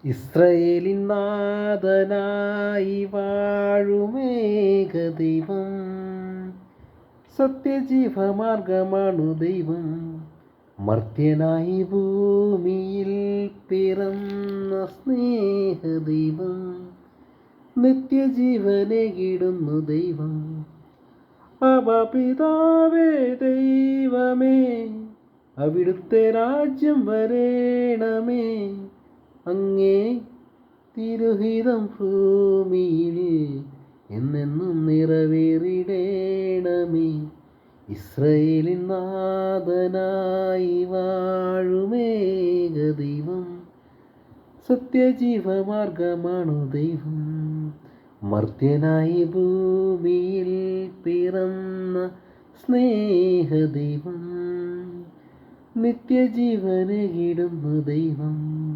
ഇസ്രയേലിൻ നാഥനായി വാഴുമേക ദൈവം, സത്യജീവമാർഗമാണു ദൈവം. മർത്യനായി ഭൂമിയിൽ പിറന്ന സ്നേഹദൈവം, നിത്യജീവനേകിടുന്നു ദൈവം. അബാ പിതാവേ ദൈവമേ, അവിടുത്തെ രാജ്യം വരേണമേ. അങ്ങേ തിരുഹിതം ഭൂമിയിൽ എന്നെന്നും നിറവേറിടേണമേ. ഇസ്രയേലിൻ നാഥനായി വാഴുമേക ദൈവം, സത്യജീവമാർഗമാണു ദൈവം. മർത്യനായി ഭൂമിയിൽ പിറന്ന സ്നേഹദൈവം, നിത്യജീവനേകിടുന്നു ദൈവം.